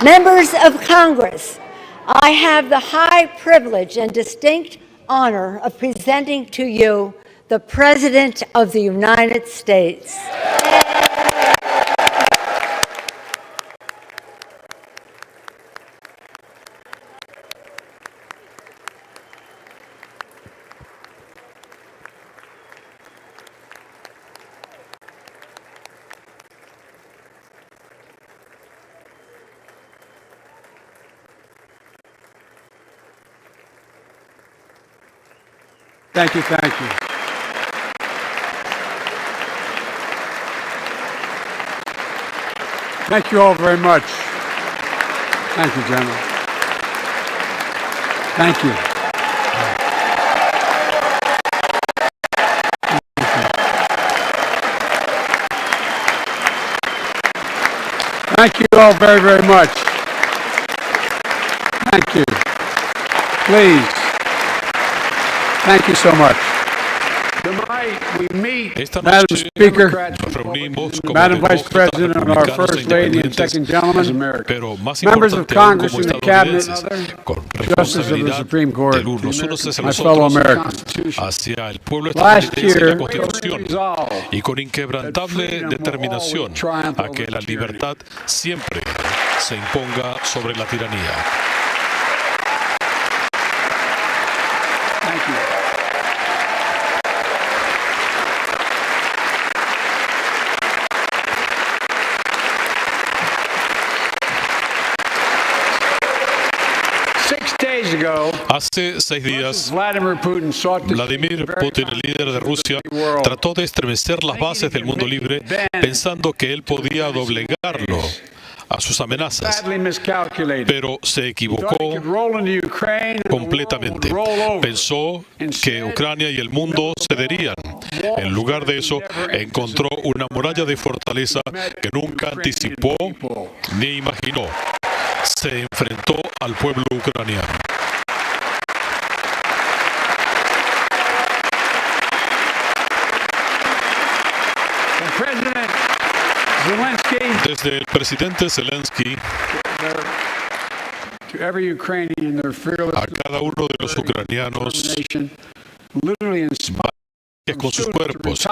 Members of Congress, I have the high privilege and distinct honor of presenting to you the President of the United States. Thank you, thank you. Thank you all very much. Thank you, General. Thank you. Thank you all very, very much. Thank you. Please. Thank you so much. Esta Madam noche Speaker, nos reunimos como Madam Vice demócratas, President, and our republicanos e First Lady and independientes, Second Gentlemen, pero más members of importante aún Congress como and the Cabinet, estadounidenses, con Justices of the responsabilidad Supreme Court, del unos hacia my los fellow otros, Americans. hacia el pueblo Last estadounidense y la year, Constitución, y con inquebrantable determinación a que la libertad siempre se imponga sobre la tiranía. Thank you. Hace 6 días, Vladimir Putin, el líder de Rusia, trató de estremecer las bases del mundo libre pensando que él podía doblegarlo a sus amenazas, pero se equivocó completamente. Pensó que Ucrania y el mundo cederían. En lugar de eso, encontró una muralla de fortaleza que nunca anticipó ni imaginó. Se enfrentó al pueblo ucraniano. Desde el presidente Zelensky a cada uno de los ucranianos con sus cuerpos,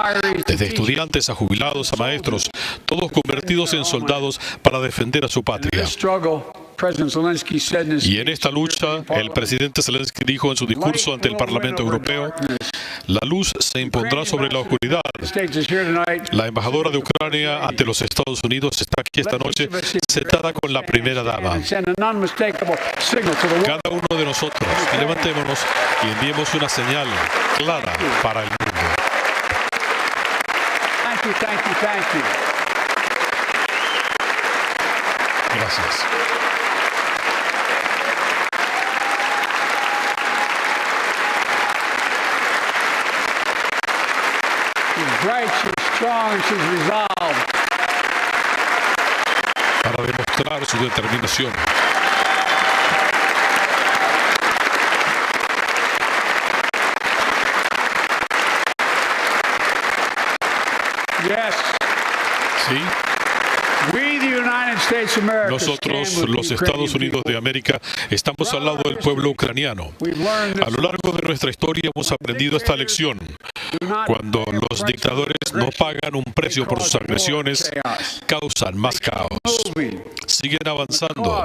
desde estudiantes a jubilados a maestros, todos convertidos en soldados para defender a su patria. Y en esta lucha, el presidente Zelensky dijo en su discurso ante el Parlamento Europeo: la luz se impondrá sobre la oscuridad. La embajadora de Ucrania ante los Estados Unidos está aquí esta noche, sentada con la primera dama. Cada uno de nosotros, levantémonos y enviemos una señal clara para el mundo. Thank you. Gracias. Bright, she's strong, she's resolved. Para demostrar su determinación. Yes. Sí. Nosotros, los Estados Unidos de América, estamos al lado del pueblo ucraniano. A lo largo de nuestra historia hemos aprendido esta lección. Cuando los dictadores no pagan un precio por sus agresiones, causan más caos. Siguen avanzando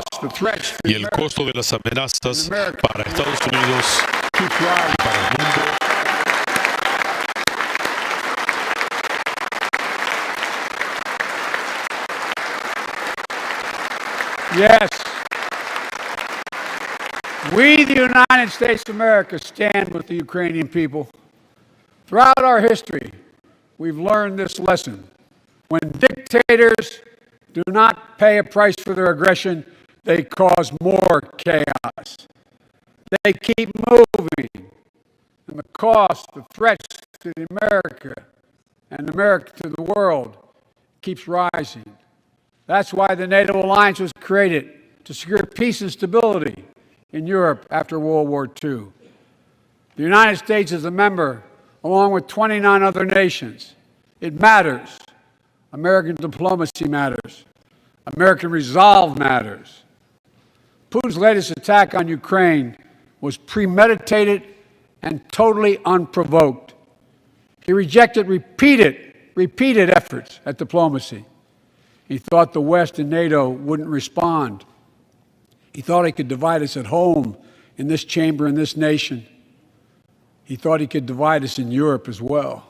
y el costo de las amenazas para Estados Unidos y para el mundo Yes. We, the United States of America, stand with the Ukrainian people. Throughout our history, we've learned this lesson. When dictators do not pay a price for their aggression, they cause more chaos. They keep moving, and the cost, the threats to America and America to the world keeps rising. That's why the NATO alliance was created, to secure peace and stability in Europe after World War II. The United States is a member, along with 29 other nations. It matters. American diplomacy matters. American resolve matters. Putin's latest attack on Ukraine was premeditated and totally unprovoked. He rejected repeated efforts at diplomacy. He thought the West and NATO wouldn't respond. He thought he could divide us at home, in this chamber, in this nation. He thought he could divide us in Europe as well.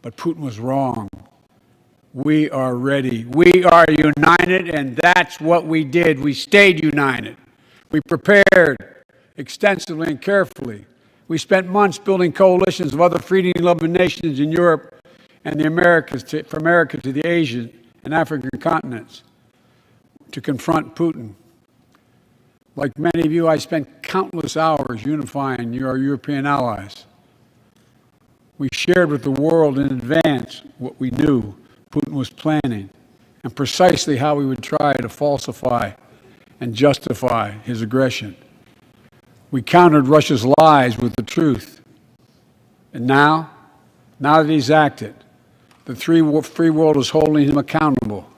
But Putin was wrong. We are ready. We are united, and that's what we did. We stayed united. We prepared extensively and carefully. We spent months building coalitions of other freedom-loving nations in Europe and the Americas, from America to the Asian and African continents, to confront Putin. Like many of you, I spent countless hours unifying our European allies. We shared with the world in advance what we knew Putin was planning and precisely how we would try to falsify and justify his aggression. We countered Russia's lies with the truth. And now that he's acted, the free world is holding him accountable,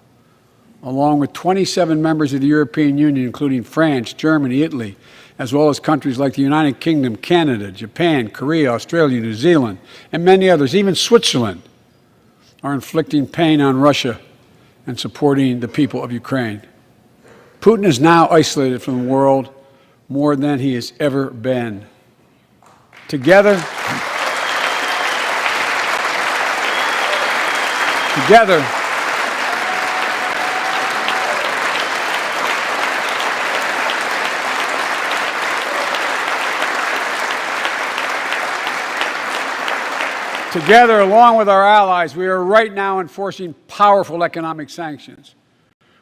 along with 27 members of the European Union, including France, Germany, Italy, as well as countries like the United Kingdom, Canada, Japan, Korea, Australia, New Zealand, and many others, even Switzerland, are inflicting pain on Russia and supporting the people of Ukraine. Putin is now isolated from the world more than he has ever been. Together, along with our allies, we are right now enforcing powerful economic sanctions.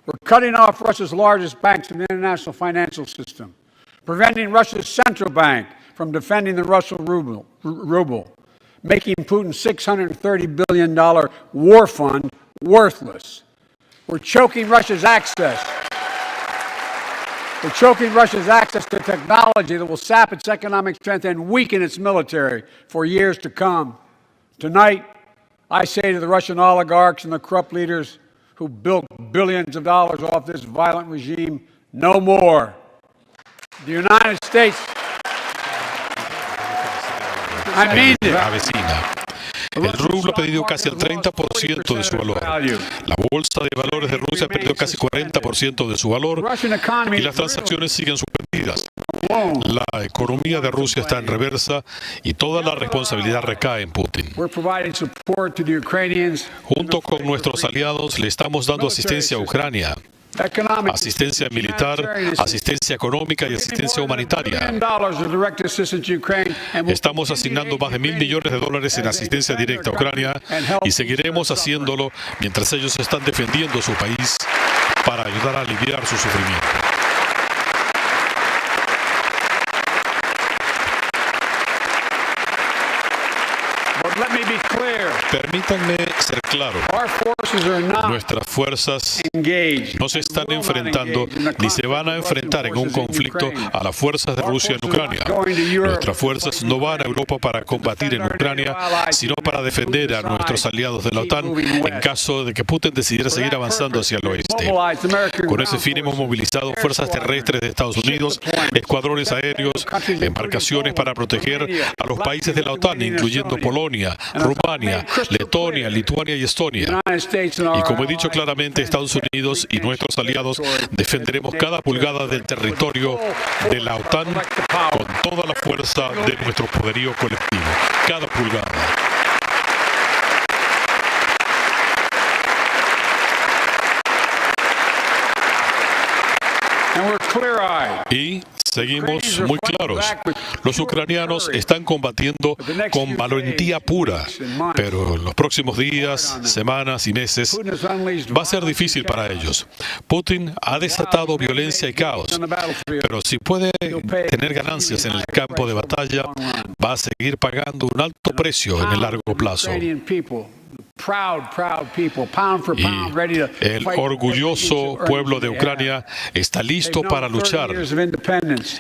We're cutting off Russia's largest banks in the international financial system, preventing Russia's central bank from defending the Russian ruble, making Putin's $630 billion war fund worthless. We're choking Russia's access to technology that will sap its economic strength and weaken its military for years to come. Tonight, I say to the Russian oligarchs and the corrupt leaders who built billions of dollars off this violent regime, no more. The United States, I mean it. El rublo ha perdido casi el 30% de su valor. La bolsa de valores de Rusia ha perdido casi 40% de su valor y las transacciones siguen suspendidas. La economía de Rusia está en reversa y toda la responsabilidad recae en Putin. Junto con nuestros aliados le estamos dando asistencia a Ucrania. Asistencia militar, asistencia económica y asistencia humanitaria. Estamos asignando más de $1.000 millones en asistencia directa a Ucrania y seguiremos haciéndolo mientras ellos están defendiendo su país para ayudar a aliviar su sufrimiento. Permítanme ser claro, nuestras fuerzas no se están enfrentando ni se van a enfrentar en un conflicto a las fuerzas de Rusia en Ucrania. Nuestras fuerzas no van a Europa para combatir en Ucrania, sino para defender a nuestros aliados de la OTAN en caso de que Putin decidiera seguir avanzando hacia el oeste. Con ese fin hemos movilizado fuerzas terrestres de Estados Unidos, escuadrones aéreos, embarcaciones para proteger a los países de la OTAN, incluyendo Polonia, Rumania, Letonia, Lituania y Estonia. Y como he dicho claramente, Estados Unidos y nuestros aliados defenderemos cada pulgada del territorio de la OTAN con toda la fuerza de nuestro poderío colectivo. Cada pulgada. Y seguimos muy claros. Los ucranianos están combatiendo con valentía pura, pero en los próximos días, semanas y meses va a ser difícil para ellos. Putin ha desatado violencia y caos, pero si puede tener ganancias en el campo de batalla, va a seguir pagando un alto precio en el largo plazo. Y el orgulloso pueblo de Ucrania está listo para luchar.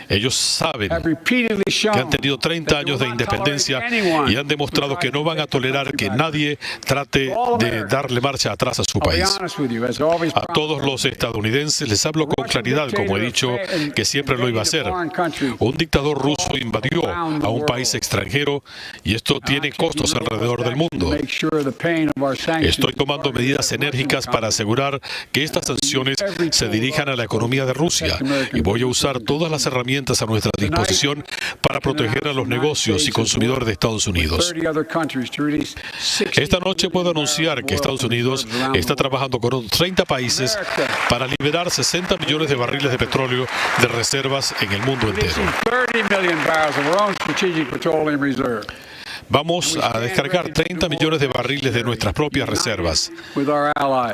Ellos saben que han tenido 30 años de independencia y han demostrado que no van a tolerar que nadie trate de darle marcha atrás a su país. A todos los estadounidenses les hablo con claridad, como he dicho que siempre lo iba a hacer. Un dictador ruso invadió a un país extranjero y esto tiene costos alrededor del mundo. Estoy tomando medidas enérgicas para asegurar que estas sanciones se dirijan a la economía de Rusia y voy a usar todas las herramientas a nuestra disposición para proteger a los negocios y consumidores de Estados Unidos. Esta noche puedo anunciar que Estados Unidos está trabajando con otros 30 países para liberar 60 millones de barriles de petróleo de reservas en el mundo entero. Vamos a descargar 30 millones de barriles de nuestras propias reservas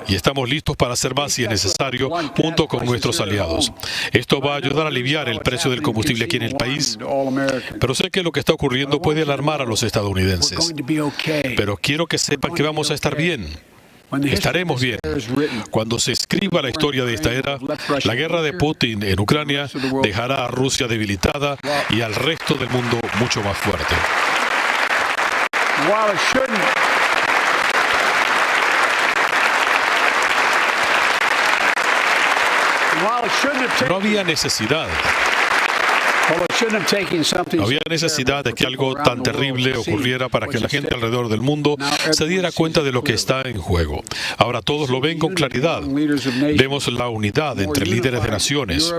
y estamos listos para hacer más si es necesario junto con nuestros aliados. Esto va a ayudar a aliviar el precio del combustible aquí en el país, pero sé que lo que está ocurriendo puede alarmar a los estadounidenses. Pero quiero que sepan que vamos a estar bien. Estaremos bien. Cuando se escriba la historia de esta era, la guerra de Putin en Ucrania dejará a Rusia debilitada y al resto del mundo mucho más fuerte. No había necesidad. No había necesidad de que algo tan terrible ocurriera para que la gente alrededor del mundo se diera cuenta de lo que está en juego. Ahora todos lo ven con claridad. Vemos la unidad entre líderes de naciones.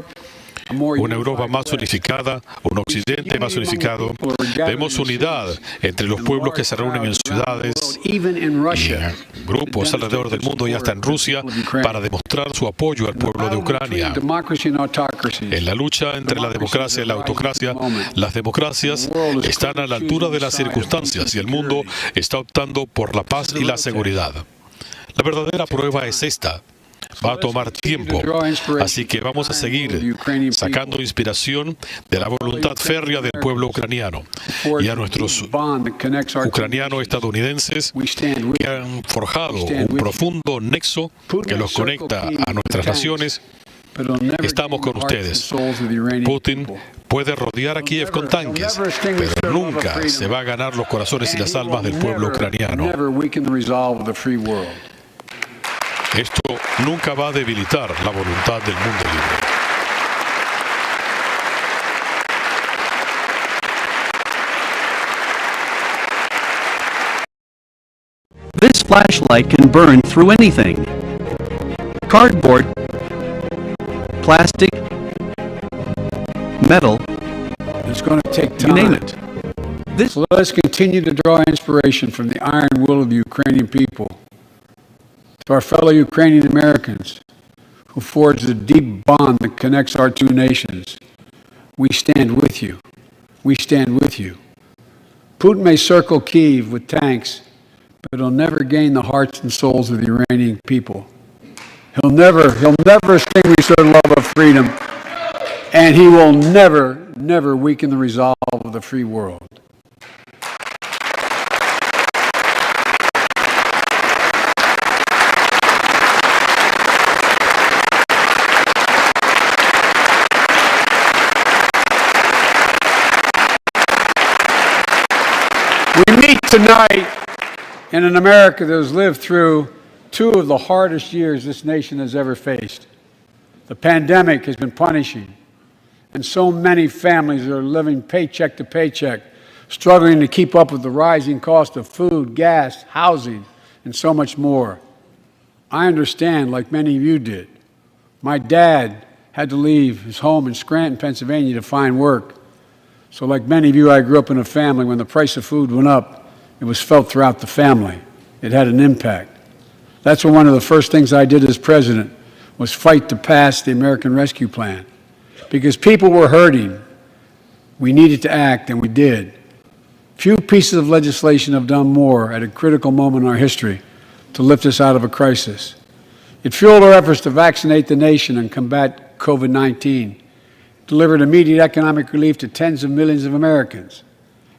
Una Europa más unificada, un Occidente más unificado. Vemos unidad entre los pueblos que se reúnen en ciudades y en grupos alrededor del mundo y hasta en Rusia para demostrar su apoyo al pueblo de Ucrania. En la lucha entre la democracia y la autocracia, las democracias están a la altura de las circunstancias y el mundo está optando por la paz y la seguridad. La verdadera prueba es esta. Va a tomar tiempo, así que vamos a seguir sacando inspiración de la voluntad férrea del pueblo ucraniano y a nuestros ucranianos estadounidenses que han forjado un profundo nexo que los conecta a nuestras naciones. Estamos con ustedes. Putin puede rodear a Kiev con tanques, pero nunca se va a ganar los corazones y las almas del pueblo ucraniano. Esto nunca va a debilitar la voluntad del mundo libre. This flashlight can burn through anything. Cardboard, plastic, metal, It's going to take you time. name it. So let's continue to draw inspiration from the iron will of the Ukrainian people. To our fellow Ukrainian Americans who forged the deep bond that connects our two nations, we stand with you. We stand with you. Putin may circle Kyiv with tanks, but he'll never gain the hearts and souls of the Iranian people. He'll never extinguish their love of freedom, and he will never weaken the resolve of the free world. We meet tonight in an America that has lived through two of the hardest years this nation has ever faced. The pandemic has been punishing, and so many families are living paycheck to paycheck, struggling to keep up with the rising cost of food, gas, housing, and so much more. I understand, like many of you did. My dad had to leave his home in Scranton, Pennsylvania to find work. So like many of you, I grew up in a family when the price of food went up, it was felt throughout the family. It had an impact. That's when one of the first things I did as president was fight to pass the American Rescue Plan. Because people were hurting, we needed to act, and we did. Few pieces of legislation have done more at a critical moment in our history to lift us out of a crisis. It fueled our efforts to vaccinate the nation and combat COVID-19. Delivered immediate economic relief to tens of millions of Americans.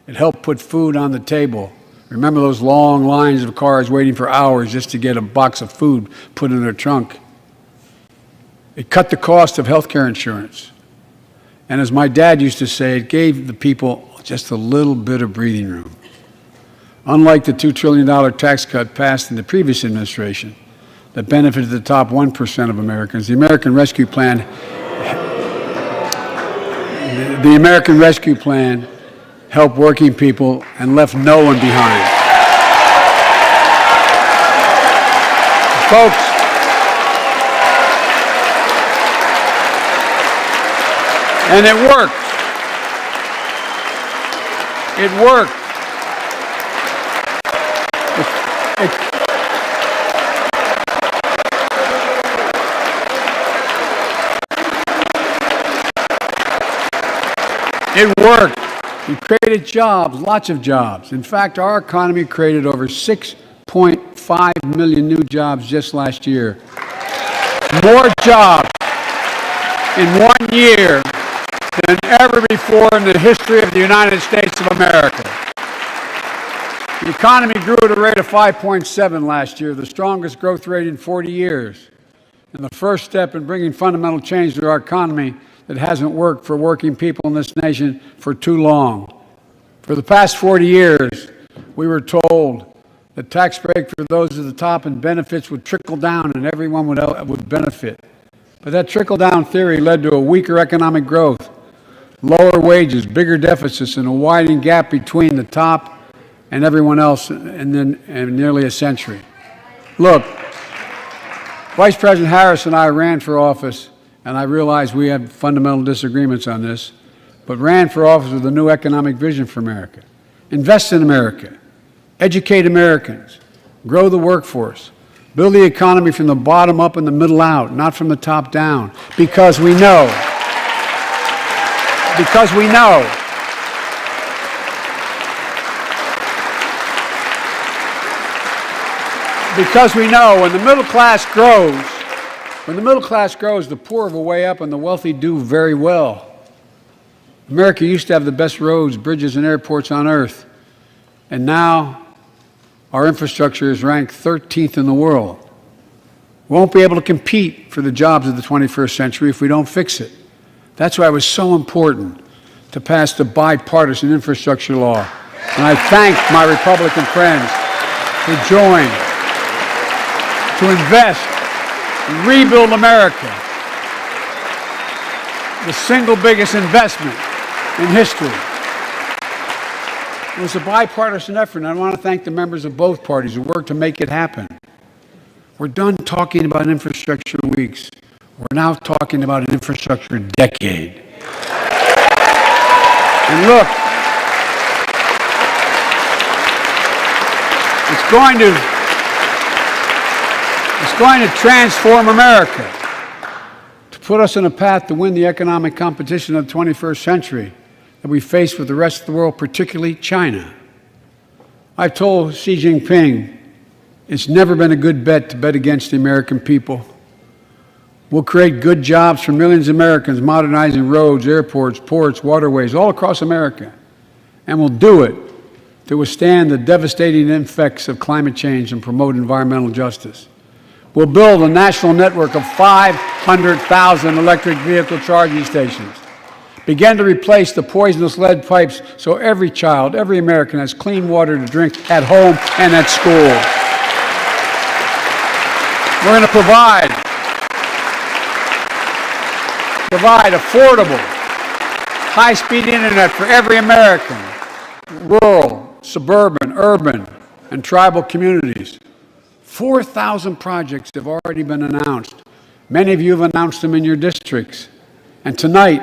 It helped put food on the table, Remember those long lines of cars waiting for hours just to get a box of food put in their trunk? It cut the cost of health care insurance. And as my dad used to say, it gave the people just a little bit of breathing room. Unlike the $2 trillion tax cut passed in the previous administration that benefited the top 1% of Americans, the American Rescue Plan helped working people and left no one behind. Folks, and it worked. It worked. It worked. We created jobs, lots of jobs. In fact, our economy created over 6.5 million new jobs just last year. More jobs in 1 year than ever before in the history of the United States of America. The economy grew at a rate of 5.7 last year, the strongest growth rate in 40 years. And the first step in bringing fundamental change to our economy that hasn't worked for working people in this nation for too long. For the past 40 years, we were told that tax break for those at the top and benefits would trickle down and everyone would benefit. But that trickle-down theory led to a weaker economic growth, lower wages, bigger deficits, and a widening gap between the top and everyone else in nearly a century. Look, Vice President Harris and I ran for office, and I realize we have fundamental disagreements on this, but ran for office with a new economic vision for America. Invest in America, educate Americans, grow the workforce, build the economy from the bottom up and the middle out, not from the top down, because we know when the middle class grows, the poor have a way up and the wealthy do very well. America used to have the best roads, bridges, and airports on earth, and now our infrastructure is ranked 13th in the world. We won't be able to compete for the jobs of the 21st century if we don't fix it. That's why it was so important to pass the bipartisan infrastructure law. And I thank my Republican friends who joined to invest and rebuild America, the single biggest investment in history. It was a bipartisan effort, and I want to thank the members of both parties who worked to make it happen. We're done talking about infrastructure weeks. We're now talking about an infrastructure decade. And look, it's going to transform America, to put us on a path to win the economic competition of the 21st century that we face with the rest of the world, particularly China. I've told Xi Jinping it's never been a good bet to bet against the American people. We'll create good jobs for millions of Americans, modernizing roads, airports, ports, waterways, all across America. And we'll do it to withstand the devastating effects of climate change and promote environmental justice. We'll build a national network of 500,000 electric vehicle charging stations. Begin to replace the poisonous lead pipes so every child, every American has clean water to drink at home and at school. We're going to provide affordable, high-speed internet for every American, rural, suburban, urban, and tribal communities. 4,000 projects have already been announced. Many of you have announced them in your districts. And tonight,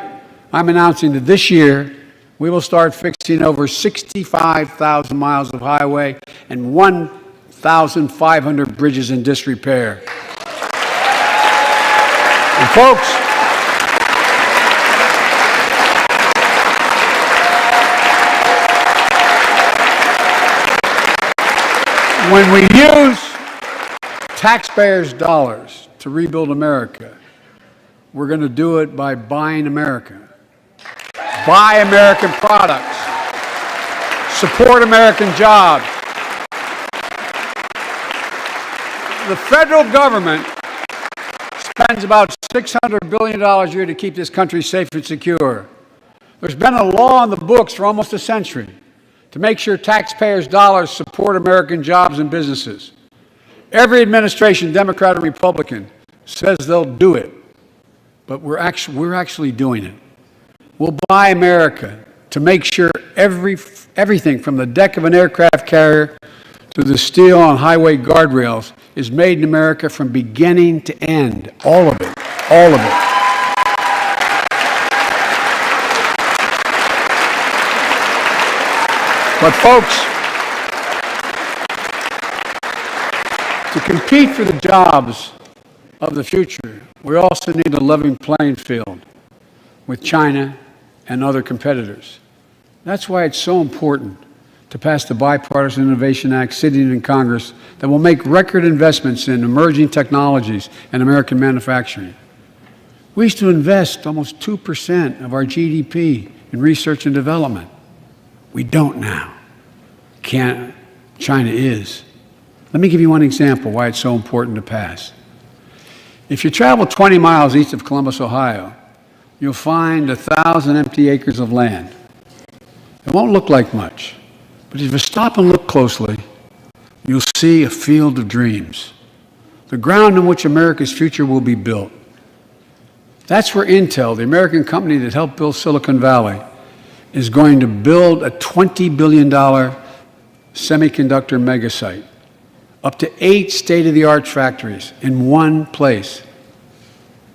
I'm announcing that this year, we will start fixing over 65,000 miles of highway and 1,500 bridges in disrepair. And folks, when we use taxpayers' dollars to rebuild America, we're going to do it by buying America. Buy American products, support American jobs, the federal government spends about $600 billion a year to keep this country safe and secure. There's been a law in the books for almost a century to make sure taxpayers' dollars support American jobs and businesses. Every administration, Democrat or Republican, says they'll do it, but we're actually doing it. We'll buy America to make sure everything from the deck of an aircraft carrier to the steel on highway guardrails is made in America from beginning to end. All of it. All of it. But folks, to compete for the jobs of the future, we also need a level playing field with China and other competitors. That's why it's so important to pass the Bipartisan Innovation Act sitting in Congress that will make record investments in emerging technologies and American manufacturing. We used to invest almost 2% of our GDP in research and development. We don't now. China is. Let me give you one example why it's so important to pass. If you travel 20 miles east of Columbus, Ohio, you'll find 1,000 empty acres of land. It won't look like much, but if you stop and look closely, you'll see a field of dreams, the ground on which America's future will be built. That's where Intel, the American company that helped build Silicon Valley, is going to build a $20 billion semiconductor megasite, up to 8 state-of-the-art factories in one place,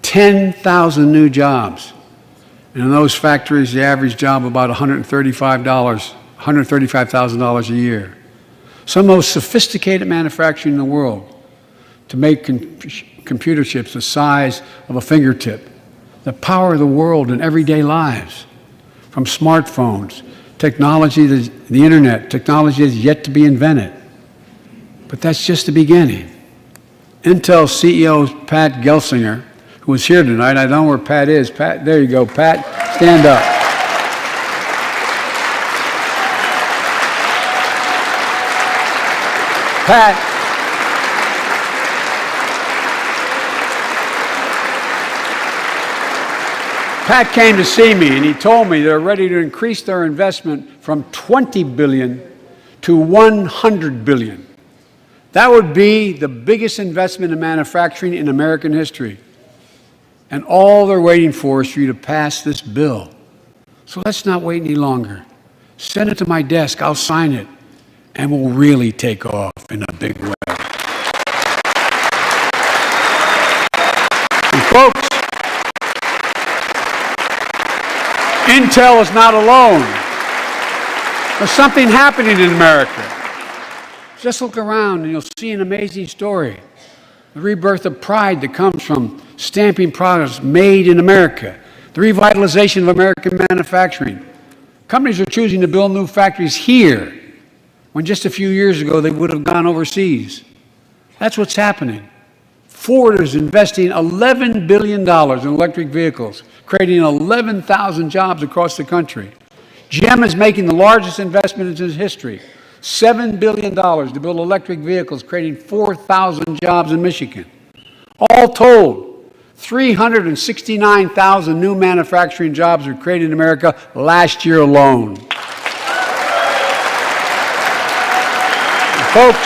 10,000 new jobs. And in those factories, the average job about $135,000 a year. Some of the most sophisticated manufacturing in the world to make computer chips the size of a fingertip, that power the world in everyday lives. From smartphones, technology, the internet, technology is yet to be invented. But that's just the beginning. Intel CEO Pat Gelsinger, who is here tonight, I don't know where Pat is. Pat, there you go, Pat, stand up. Pat came to see me and he told me they're ready to increase their investment from $20 billion to $100 billion. That would be the biggest investment in manufacturing in American history. And all they're waiting for is for you to pass this bill. So let's not wait any longer. Send it to my desk, I'll sign it, and we'll really take off in a big way. And folks, Intel is not alone. There's something happening in America. Just look around and you'll see an amazing story. The rebirth of pride that comes from stamping products made in America. The revitalization of American manufacturing. Companies are choosing to build new factories here when just a few years ago they would have gone overseas. That's what's happening. Ford is investing $11 billion in electric vehicles, creating 11,000 jobs across the country. GM is making the largest investment in its history, $7 billion to build electric vehicles, creating 4,000 jobs in Michigan. All told, 369,000 new manufacturing jobs were created in America last year alone. Folks,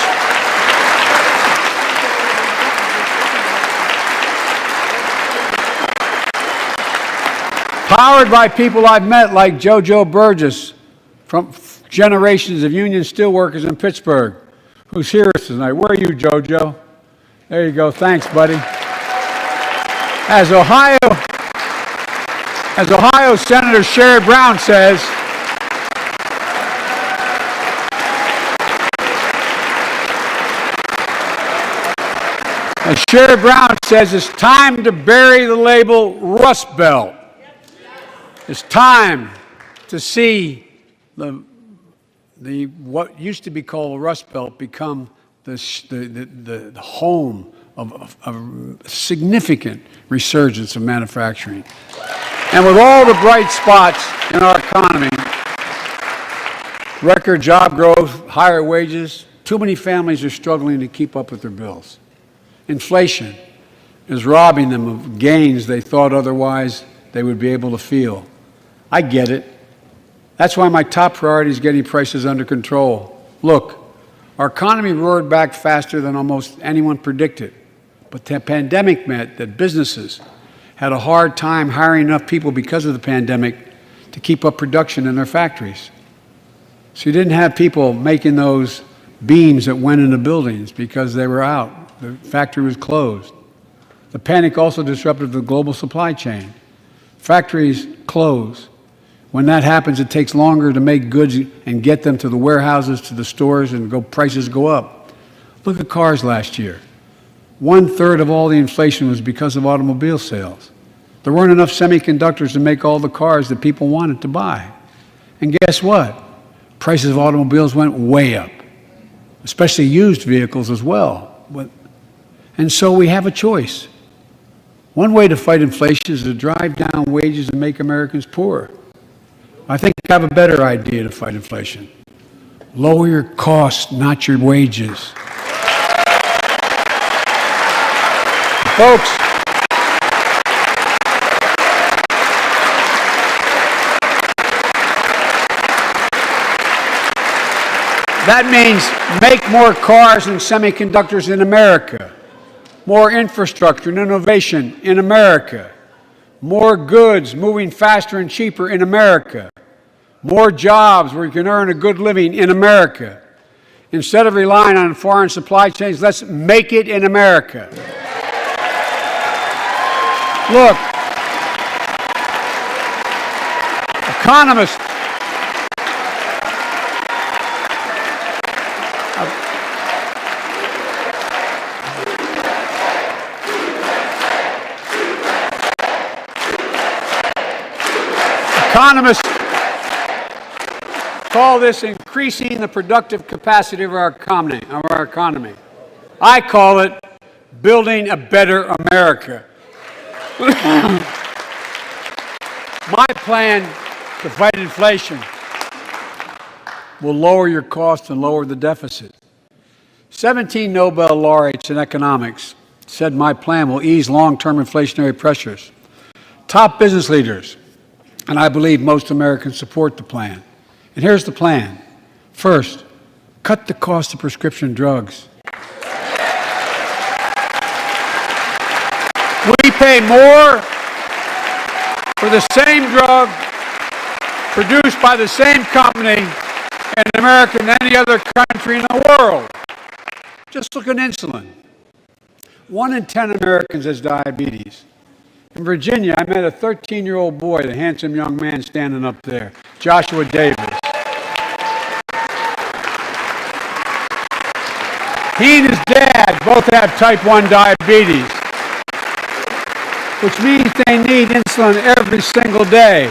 powered by people I've met like JoJo Burgess from generations of union steelworkers in Pittsburgh, who's here tonight. Where are you, JoJo? There you go. Thanks, buddy. As Ohio Senator Sherrod Brown says, it's time to bury the label Rust Belt. It's time to see what used to be called the Rust Belt become the home of a significant resurgence of manufacturing. And with all the bright spots in our economy, record job growth, higher wages, too many families are struggling to keep up with their bills. inflation is robbing them of gains they thought otherwise they would be able to feel. I get it. That's why my top priority is getting prices under control. Look, our economy roared back faster than almost anyone predicted, but the pandemic meant that businesses had a hard time hiring enough people because of the pandemic to keep up production in their factories. So you didn't have people making those beams that went into buildings because they were out. The factory was closed. The panic also disrupted the global supply chain. Factories close. When that happens, it takes longer to make goods and get them to the warehouses, to the stores, and prices go up. Look at cars last year. 1/3 of all the inflation was because of automobile sales. There weren't enough semiconductors to make all the cars that people wanted to buy. And guess what? Prices of automobiles went way up, especially used vehicles as well. And so we have a choice. One way to fight inflation is to drive down wages and make Americans poorer. I think I have a better idea to fight inflation. Lower your costs, not your wages. Folks, that means make more cars and semiconductors in America, more infrastructure and innovation in America, more goods moving faster and cheaper in America, more jobs where you can earn a good living in America. Instead of relying on foreign supply chains, let's make it in America. Look, economists call this increasing the productive capacity of our economy. I call it building a better America. My plan to fight inflation will lower your costs and lower the deficit. 17 Nobel laureates in economics said my plan will ease long-term inflationary pressures. Top business leaders, and I believe most Americans support the plan. And here's the plan. First, cut the cost of prescription drugs. We pay more for the same drug produced by the same company in America than any other country in the world. Just look at insulin. 1 in 10 Americans has diabetes. In Virginia, I met a 13-year-old boy, the handsome young man standing up there, Joshua Davis. He and his dad both have type 1 diabetes, which means they need insulin every single day.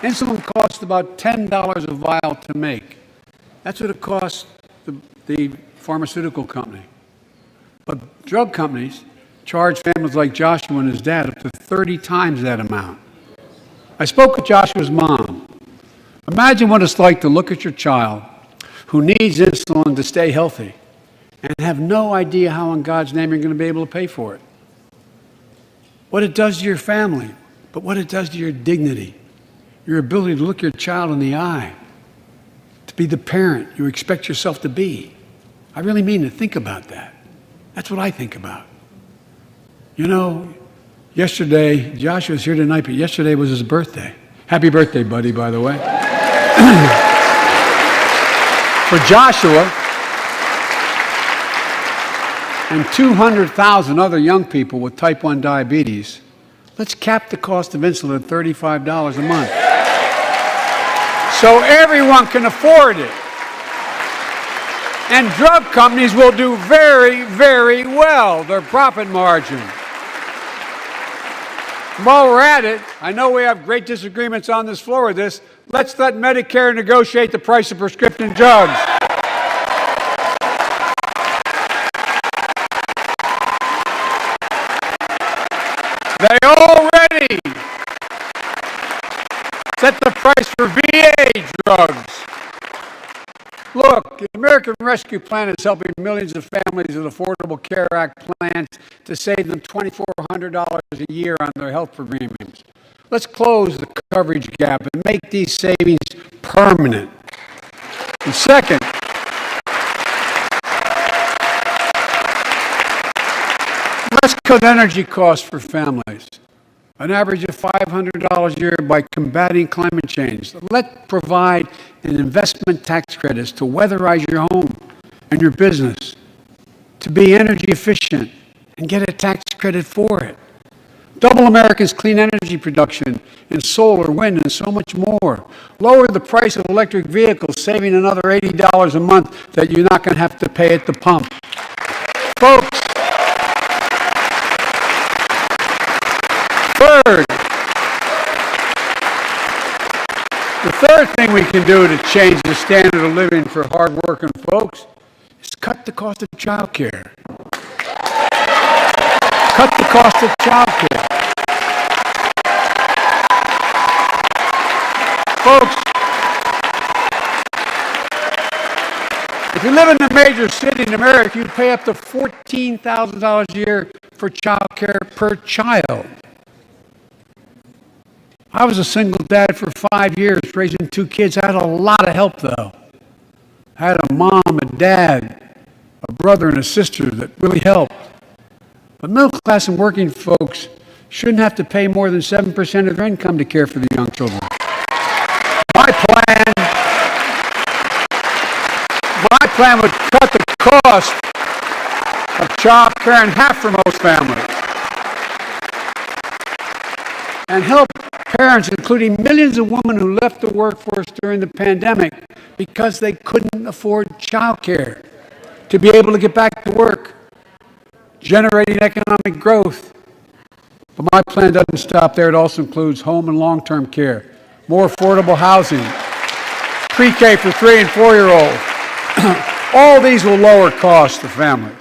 Insulin costs about $10 a vial to make. That's what it costs the pharmaceutical company. But drug companies charge families like Joshua and his dad up to 30 times that amount. I spoke with Joshua's mom. Imagine what it's like to look at your child who needs insulin to stay healthy and have no idea how in God's name you're going to be able to pay for it. What it does to your family, but what it does to your dignity, your ability to look your child in the eye, to be the parent you expect yourself to be. I really mean to think about that. That's what I think about. You know, yesterday, Joshua's here tonight, but yesterday was his birthday. Happy birthday, buddy, by the way. For Joshua and 200,000 other young people with type 1 diabetes, let's cap the cost of insulin at $35 a month so everyone can afford it. And drug companies will do very, very well, their profit margin. While we're at it, I know we have great disagreements on this floor with this. Let's let Medicare negotiate the price of prescription drugs. They already set the price for VA drugs. Look, the American Rescue Plan is helping millions of families with Affordable Care Act plans to save them $2,400 a year on their health premiums. Let's close the coverage gap and make these savings permanent. And second, let's cut energy costs for families, an average of $500 a year by combating climate change. Let's provide an investment tax credits to weatherize your home and your business, to be energy efficient and get a tax credit for it. Double America's clean energy production in solar, wind, and so much more. Lower the price of electric vehicles, saving another $80 a month that you're not going to have to pay at the pump. Folks, the third thing we can do to change the standard of living for hardworking folks is cut the cost of child care. Cut the cost of child care. Folks, if you live in a major city in America, you pay up to $14,000 a year for child care per child. I was a single dad for 5 years, raising 2 kids. I had a lot of help, though. I had a mom, a dad, a brother, and a sister that really helped. But middle class and working folks shouldn't have to pay more than 7% of their income to care for the young children. My plan would cut the cost of child care in half for most families and help parents, including millions of women who left the workforce during the pandemic because they couldn't afford child care, to be able to get back to work, generating economic growth. But my plan doesn't stop there. It also includes home and long-term care, more affordable housing, pre-K for 3- and 4-year-olds. All these will lower costs to families.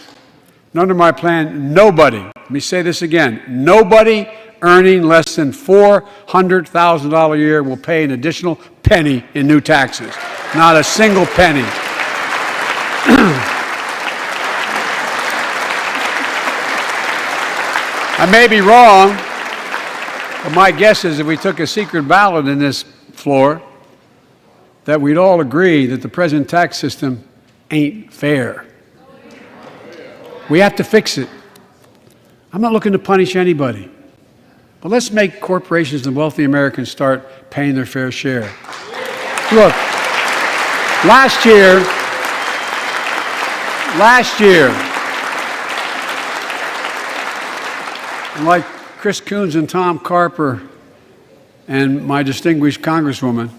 And under my plan, nobody, let me say this again, nobody earning less than $400,000 a year will pay an additional penny in new taxes. Not a single penny. I may be wrong, but my guess is if we took a secret ballot in this floor, that we'd all agree that the present tax system ain't fair. We have to fix it. I'm not looking to punish anybody, but let's make corporations and wealthy Americans start paying their fair share. Look, last year, and like Chris Coons and Tom Carper and my distinguished Congresswoman,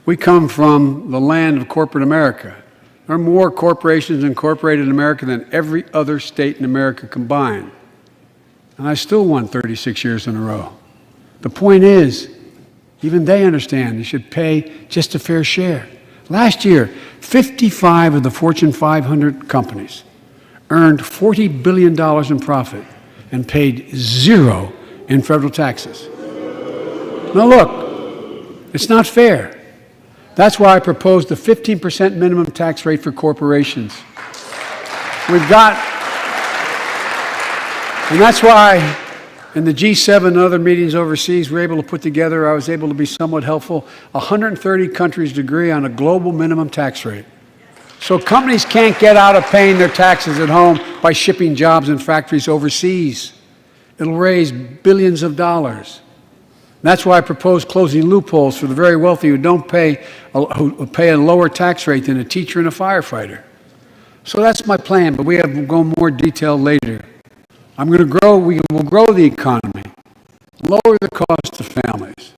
we come from the land of corporate America. There are more corporations incorporated in America than every other state in America combined. And I still won 36 years in a row. The point is, even they understand they should pay just a fair share. Last year, 55 of the Fortune 500 companies earned $40 billion in profit and paid zero in federal taxes. Now look, it's not fair. That's why I proposed a 15% minimum tax rate for corporations. And that's why in the G7 and other meetings overseas, we were able to put together, I was able to be somewhat helpful, 130 countries to agree on a global minimum tax rate. So companies can't get out of paying their taxes at home by shipping jobs and factories overseas. It'll raise billions of dollars. That's why I propose closing loopholes for the very wealthy who pay a lower tax rate than a teacher and a firefighter. So that's my plan, but we'll go more detail later. We will grow the economy, lower the cost to families.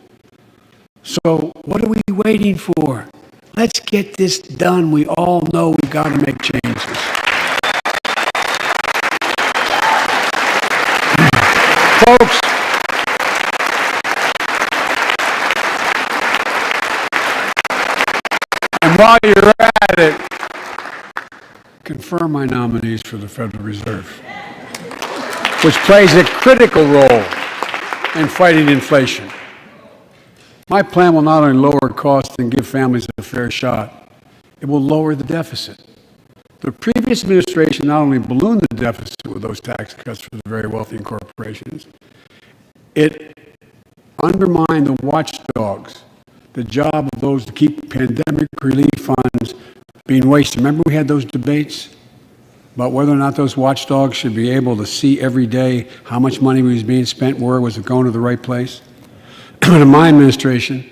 So what are we waiting for? Let's get this done. We all know we've got to make changes. Folks, and while you're at it, confirm my nominees for the Federal Reserve, which plays a critical role in fighting inflation. My plan will not only lower costs and give families a fair shot, It will lower the deficit. The previous administration not only ballooned the deficit with those tax cuts for the very wealthy and corporations, it undermined the watchdogs, the job of those to keep pandemic relief funds being wasted. Remember we had those debates about whether or not those watchdogs should be able to see every day how much money was being spent, where was it going to the right place? In my administration,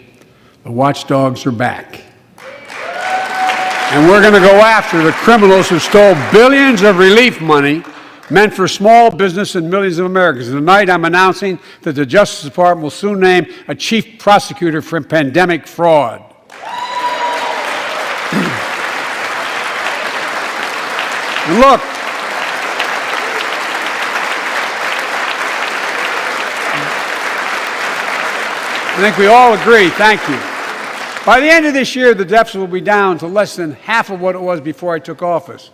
the watchdogs are back. And we're going to go after the criminals who stole billions of relief money meant for small business and millions of Americans. Tonight, I'm announcing that the Justice Department will soon name a chief prosecutor for pandemic fraud. And look, I think we all agree, thank you. By the end of this year, the deficit will be down to less than half of what it was before I took office.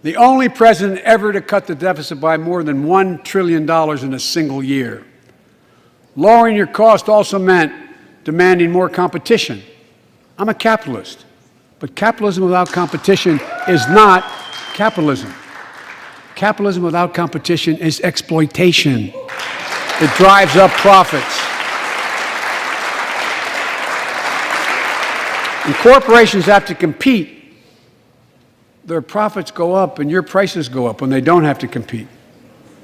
The only president ever to cut the deficit by more than $1 trillion in a single year. Lowering your cost also meant demanding more competition. I'm a capitalist, but capitalism without competition is not capitalism. Capitalism without competition is exploitation. It drives up profits. And corporations have to compete. Their profits go up and your prices go up when they don't have to compete.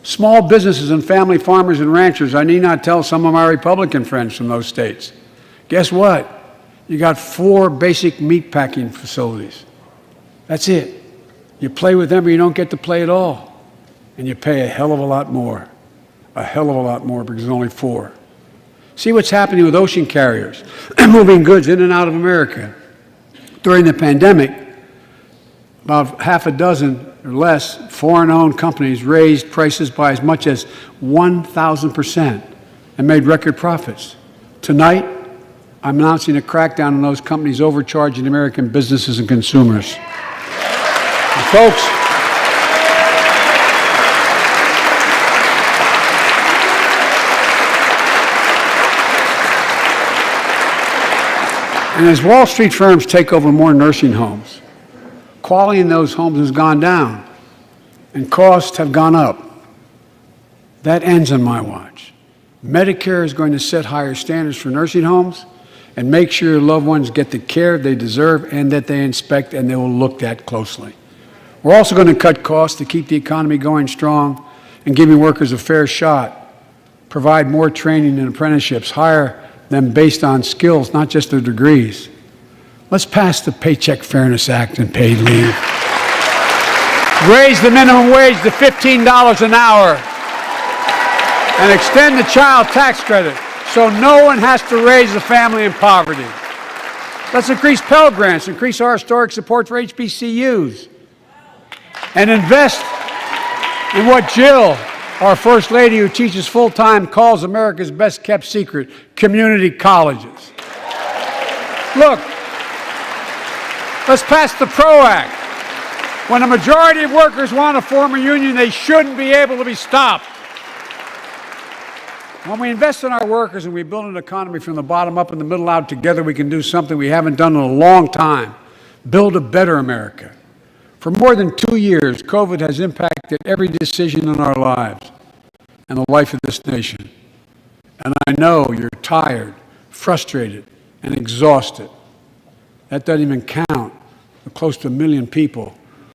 Small businesses and family farmers and ranchers, I need not tell some of my Republican friends from those states. Guess what? You got 4 basic meat packing facilities. That's it. You play with them or you don't get to play at all. And you pay a hell of a lot more. A hell of a lot more because there's only 4. See what's happening with ocean carriers moving goods in and out of America. During the pandemic, about half a dozen or less foreign-owned companies raised prices by as much as 1,000% and made record profits. Tonight, I'm announcing a crackdown on those companies overcharging American businesses and consumers. And folks, and as Wall Street firms take over more nursing homes, quality in those homes has gone down and costs have gone up. That ends on my watch. Medicare is going to set higher standards for nursing homes and make sure your loved ones get the care they deserve and that they inspect and they will look at closely. We're also going to cut costs to keep the economy going strong and giving workers a fair shot, provide more training and apprenticeships, hire them based on skills, not just their degrees. Let's pass the Paycheck Fairness Act and paid leave. Raise the minimum wage to $15 an hour and extend the child tax credit so no one has to raise a family in poverty. Let's increase Pell Grants, increase our historic support for HBCUs, and invest in what Jill, our First Lady who teaches full-time, calls America's best-kept secret, community colleges. Look, let's pass the PRO Act. When a majority of workers want to form a union, they shouldn't be able to be stopped. When we invest in our workers and we build an economy from the bottom up and the middle out together, we can do something we haven't done in a long time, build a better America. For more than 2 years, COVID has impacted every decision in our lives and the life of this nation. And I know you're tired, frustrated, and exhausted. That doesn't even count the close to 1 million people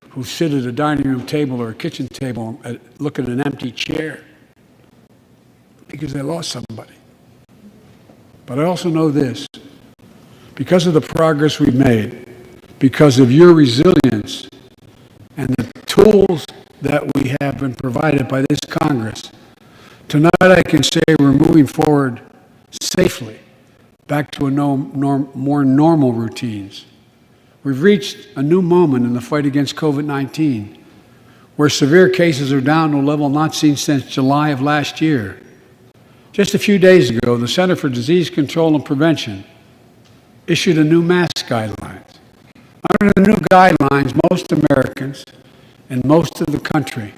who sit at a dining room table or a kitchen table and look at an empty chair because they lost somebody. But I also know this, because of the progress we've made, because of your resilience and the tools that we have been provided by this Congress, tonight I can say we're moving forward safely back to more normal routines. We've reached a new moment in the fight against COVID-19, where severe cases are down to a level not seen since July of last year. Just a few days ago, the Center for Disease Control and Prevention issued a new mask guidelines. Under the new guidelines, most Americans and most of the country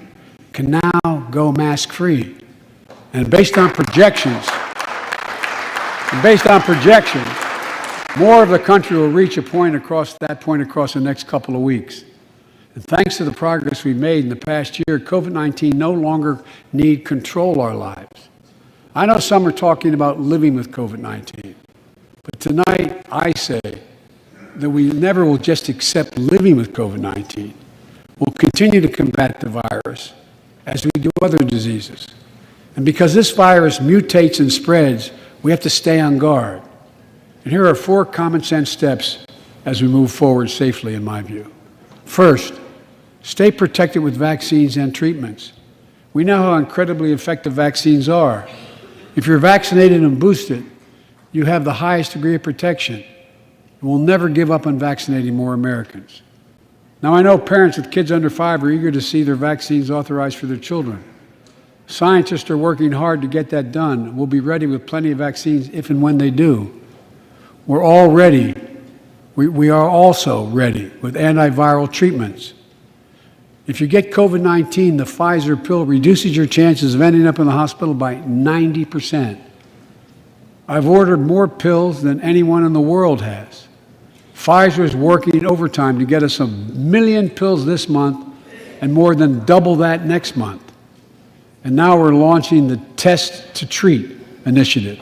can now go mask-free. And based on projections, More of the country will reach that point across the next couple of weeks. And thanks to the progress we've made in the past year, COVID-19 no longer need control our lives. I know some are talking about living with COVID-19, but tonight I say that we never will just accept living with COVID-19. We'll continue to combat the virus as we do other diseases. And because this virus mutates and spreads, we have to stay on guard. And here are 4 common sense steps as we move forward safely, in my view. First, stay protected with vaccines and treatments. We know how incredibly effective vaccines are. If you're vaccinated and boosted, you have the highest degree of protection. And we'll never give up on vaccinating more Americans. Now, I know parents with kids under 5 are eager to see their vaccines authorized for their children. Scientists are working hard to get that done. We'll be ready with plenty of vaccines if and when they do. We're all ready. We are also ready with antiviral treatments. If you get COVID-19, the Pfizer pill reduces your chances of ending up in the hospital by 90%. I've ordered more pills than anyone in the world has. Pfizer is working overtime to get us 1 million pills this month and more than double that next month. And now we're launching the Test to Treat initiative.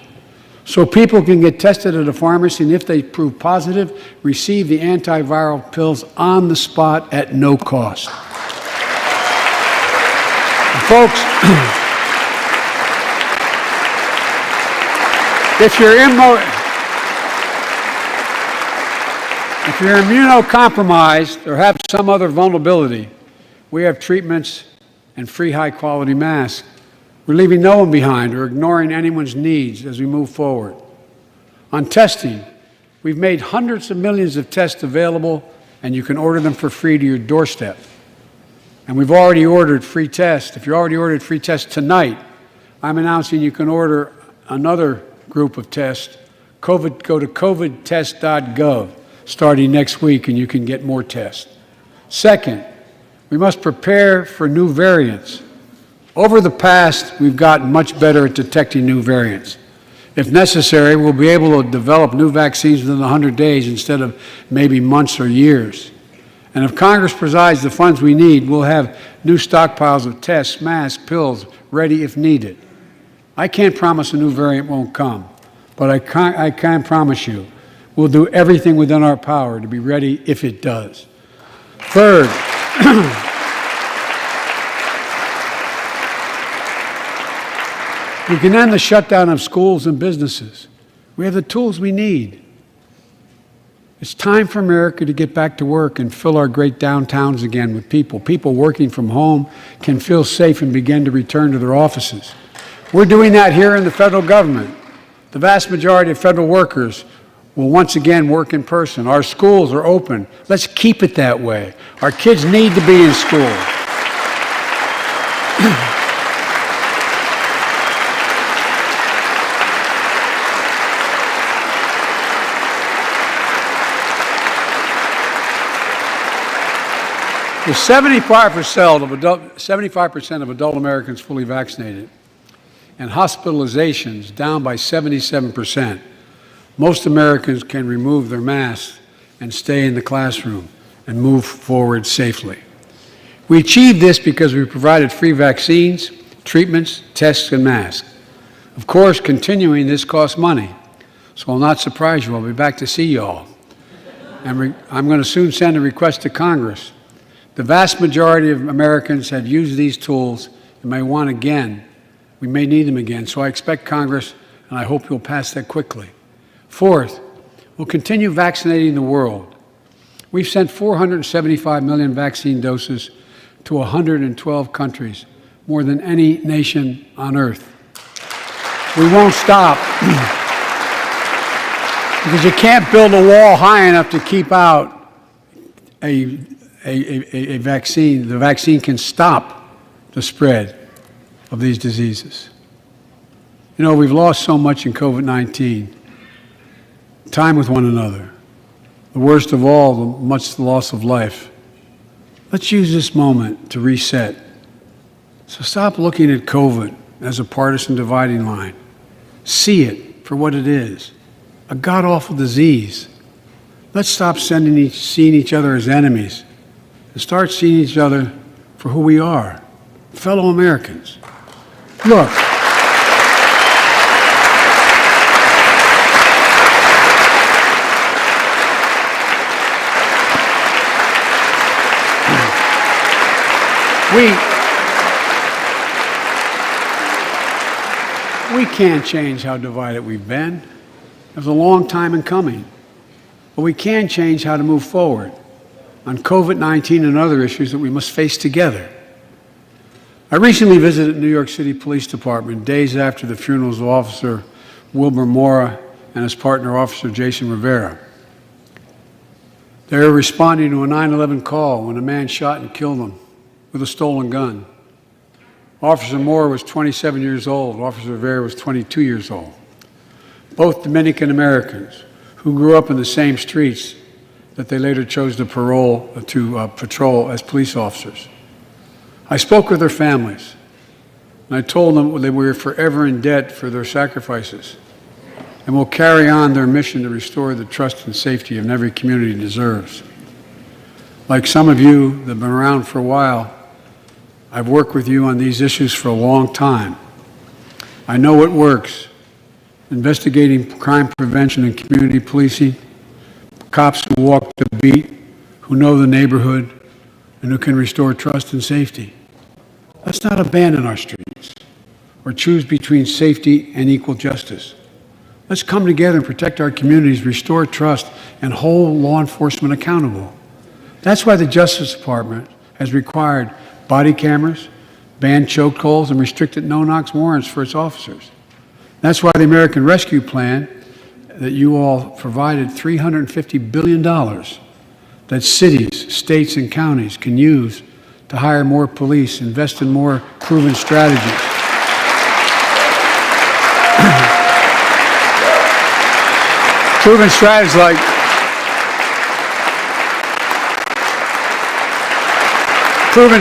So people can get tested at a pharmacy, and if they prove positive, receive the antiviral pills on the spot at no cost. And folks, if you're immunocompromised or have some other vulnerability, we have treatments and free high-quality masks. We're leaving no one behind or ignoring anyone's needs as we move forward. On testing, we've made hundreds of millions of tests available, and you can order them for free to your doorstep. And we've already ordered free tests. If you already ordered free tests tonight, I'm announcing you can order another group of tests. Go to covidtest.gov starting next week, and you can get more tests. Second, we must prepare for new variants. Over the past, we've gotten much better at detecting new variants. If necessary, we'll be able to develop new vaccines within 100 days instead of maybe months or years. And if Congress provides the funds we need, we'll have new stockpiles of tests, masks, pills ready if needed. I can't promise a new variant won't come, but I can promise you we'll do everything within our power to be ready if it does. Third, we can end the shutdown of schools and businesses. We have the tools we need. It's time for America to get back to work and fill our great downtowns again with people. People working from home can feel safe and begin to return to their offices. We're doing that here in the federal government. The vast majority of federal workers will once again work in person. Our schools are open. Let's keep it that way. Our kids need to be in school. With 75% of adult Americans fully vaccinated and hospitalizations down by 77%, most Americans can remove their masks and stay in the classroom and move forward safely. We achieved this because we provided free vaccines, treatments, tests, and masks. Of course, continuing this costs money, so I'll not surprise you. I'll be back to see you all. And I'm going to soon send a request to Congress. The vast majority of Americans have used these tools and may want again. We may need them again. So I expect Congress, and I hope you'll pass that quickly. Fourth, we'll continue vaccinating the world. We've sent 475 million vaccine doses to 112 countries, more than any nation on earth. We won't stop because you can't build a wall high enough to keep out a vaccine. The vaccine can stop the spread of these diseases. You know, we've lost so much in COVID-19. Time with one another. The worst of all, the loss of life. Let's use this moment to reset. So stop looking at COVID as a partisan dividing line. See it for what it is. a god-awful disease. Let's stop seeing each other as enemies and start seeing each other for who we are, fellow Americans. Look, we can't change how divided we've been. It was a long time in coming. But we can change how to move forward on COVID-19 and other issues that we must face together. I recently visited New York City Police Department days after the funerals of Officer Wilbur Mora and his partner, Officer Jason Rivera. They were responding to a 9/11 call when a man shot and killed them with a stolen gun. Officer Mora was 27 years old. Officer Rivera was 22 years old. Both Dominican Americans who grew up in the same streets that they later chose to patrol as police officers. I spoke with their families, and I told them that we were forever in debt for their sacrifices and will carry on their mission to restore the trust and safety of every community deserves. Like some of you that have been around for a while, I've worked with you on these issues for a long time. I know what works. Investigating crime prevention and community policing, cops who walk the beat, who know the neighborhood, and who can restore trust and safety. Let's not abandon our streets or choose between safety and equal justice. Let's come together and protect our communities, restore trust, and hold law enforcement accountable. That's why the Justice Department has required body cameras, banned chokeholds, and restricted no-knock warrants for its officers. That's why the American Rescue Plan that you all provided $350 billion that cities, states, and counties can use to hire more police, invest in more proven strategies. Proven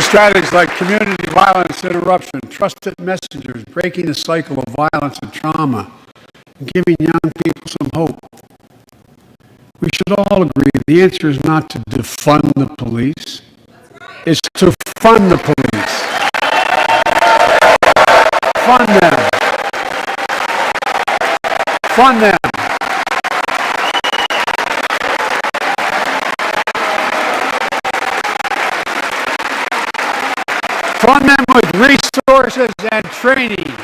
strategies like community violence interruption, trusted messengers, breaking the cycle of violence and trauma, and giving young people some hope. We should all agree the answer is not to defund the police, it's to fund the police. Fund them. Fund them. Fund them with resources and training.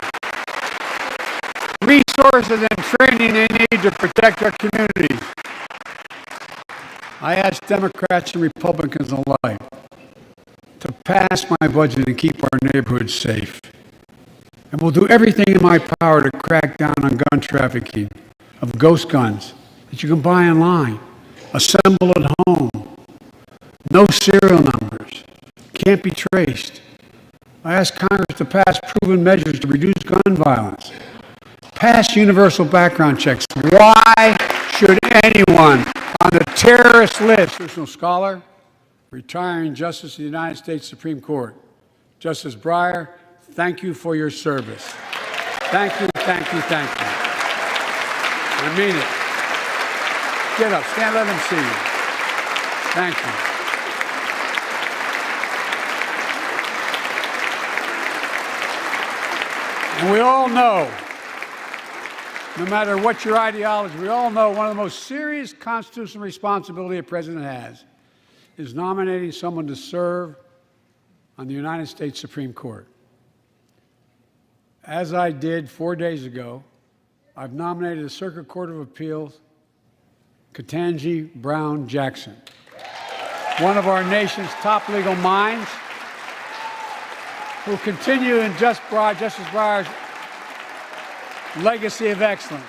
Resources and training they need to protect our communities. I ask Democrats and Republicans alike to pass my budget and keep our neighborhoods safe. And we'll do everything in my power to crack down on gun trafficking of ghost guns that you can buy online, assemble at home, no serial numbers, can't be traced. I ask Congress to pass proven measures to reduce gun violence. Pass universal background checks. Why should anyone on the terrorist list, constitutional scholar, retiring Justice of the United States Supreme Court, Justice Breyer, thank you for your service. Thank you, thank you, thank you. I mean it. Get up, stand, let them see you. Thank you. And we all know, no matter what your ideology, we all know one of the most serious constitutional responsibility a president has is nominating someone to serve on the United States Supreme Court. As I did 4 days ago, I've nominated the Circuit Court of Appeals, Ketanji Brown Jackson, one of our nation's top legal minds, who will continue in Justice Breyer's legacy of excellence.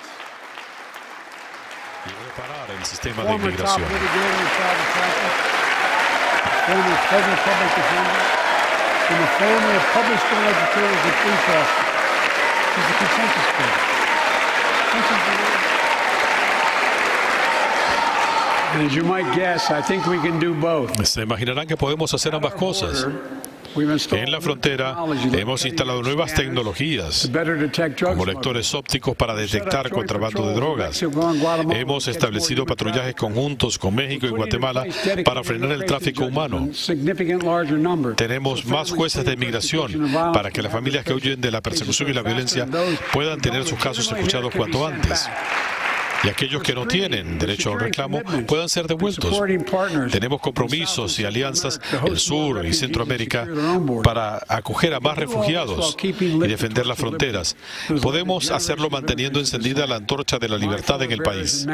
Former top litigator and private practice, former federal public defender, and the family of public school educators and police officers. She's a consensus player. And as you might guess, I think we can do both. Se imaginarán que podemos hacer ambas cosas. En la frontera hemos instalado nuevas tecnologías, como lectores ópticos para detectar contrabando de drogas. Hemos establecido patrullajes conjuntos con México y Guatemala para frenar el tráfico humano. Tenemos más jueces de inmigración para que las familias que huyen de la persecución y la violencia puedan tener sus casos escuchados cuanto antes. Y aquellos que no tienen derecho a un reclamo puedan ser devueltos. Tenemos compromisos y alianzas en Sur y Centroamérica para acoger a más refugiados y defender las fronteras. Podemos hacerlo manteniendo encendida la antorcha de la libertad en el país.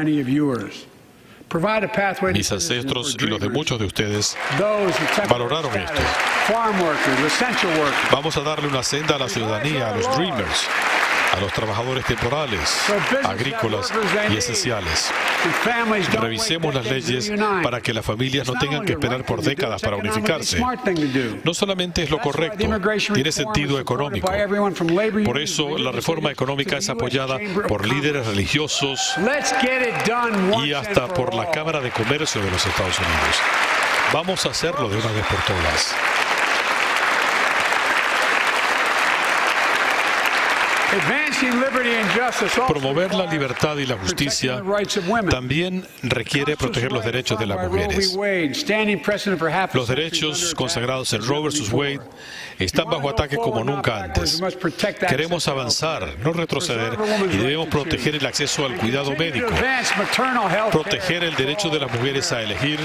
Mis ancestros y los de muchos de ustedes valoraron esto. Vamos a darle una senda a la ciudadanía, a los Dreamers, a los trabajadores temporales, agrícolas y esenciales. Revisemos las leyes para que las familias no tengan que esperar por décadas para unificarse. No solamente es lo correcto, tiene sentido económico. Por eso, la reforma económica es apoyada por líderes religiosos y hasta por la Cámara de Comercio de los Estados Unidos. Vamos a hacerlo de una vez por todas. Promover la libertad y la justicia también requiere proteger los derechos de las mujeres. Los derechos consagrados en Roe vs. Wade están bajo ataque como nunca antes. Queremos avanzar, no retroceder, y debemos proteger el acceso al cuidado médico, proteger el derecho de las mujeres a elegir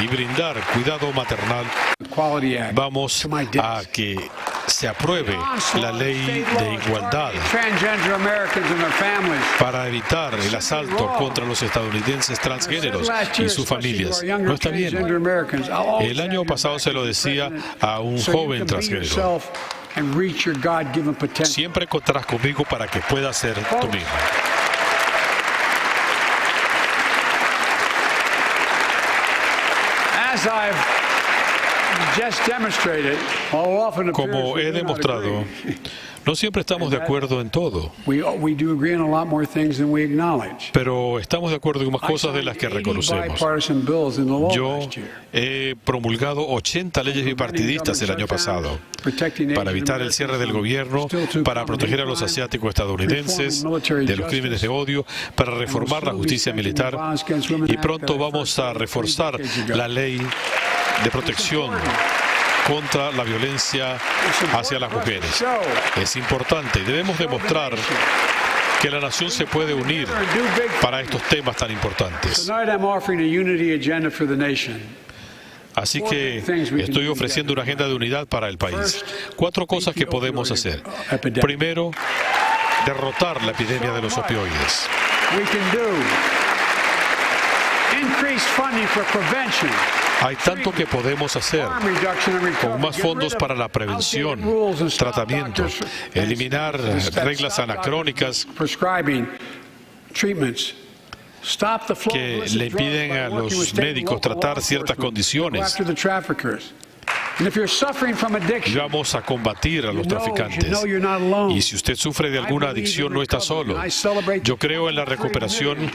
y brindar cuidado maternal. Vamos a que se apruebe la ley de igualdad para evitar el asalto contra los estadounidenses transgéneros y sus familias. No está bien. El año pasado se lo decía a un joven transgénero: siempre contarás conmigo para que puedas ser tú mismo. Como he demostrado, no siempre estamos de acuerdo en todo, pero estamos de acuerdo en más cosas de las que reconocemos. Yo he promulgado 80 leyes bipartidistas el año pasado para evitar el cierre del gobierno, para proteger a los asiáticos estadounidenses de los crímenes de odio, para reformar la justicia militar, y pronto vamos a reforzar la ley de protección contra la violencia hacia las mujeres. Es importante y debemos demostrar que la nación se puede unir para estos temas tan importantes. Así que estoy ofreciendo una agenda de unidad para el país. 4 cosas que podemos hacer. Primero, derrotar la epidemia de los opioides. Hay tanto que podemos hacer, con más fondos para la prevención, tratamientos, eliminar reglas anacrónicas que le impiden a los médicos tratar ciertas condiciones. Vamos a combatir a los traficantes. Y si usted sufre de alguna adicción, no está solo. Yo creo en la recuperación